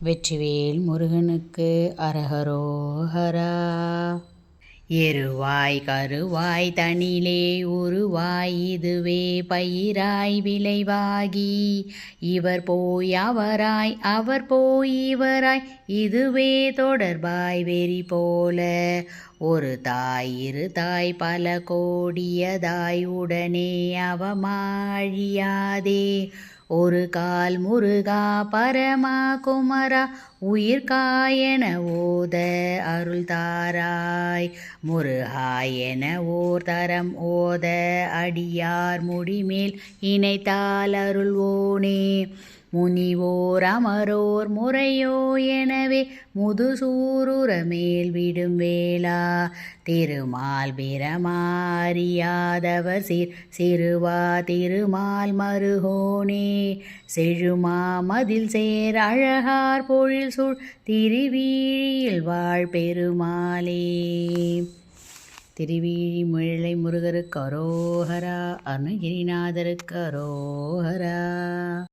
வெற்றிவேல் முருகனுக்கு அரஹரோஹரா. எருவாய் கருவாய் தனிலே உருவாய் இதுவே பயிராய் விளைவாகி இவர் போய் அவராய் அவர் போய் இவராய் இதுவே தொடர்பாய் வெறி போல ஒரு தாய் இரு தாய் பல கோடியதாய் உடனே அவமாழியாதே ஒரு கால் முருகா பரமா குமரா உயிர்காயென ஓத அருள் தாராய் முருகாயென ஓர் தரம் ஓத அடியார் முடிமேல் இணைத்தால் அருள்வோனே முனிவோர் அமரோர் முறையோ எனவே முதுசூருர மேல் விடும் வேளா திருமால் பிரமாரியாதவர் சிறுவா திருமால் மருகோனே செழுமா மதில் சேர் அழகார் பொழில் சூழ் திருவீழியில் வாழ் பெருமாளே. திருவீழி முழலை முருகருக்கு அரோஹரா, அருணகிரிநாதருக்கு அரோஹரா.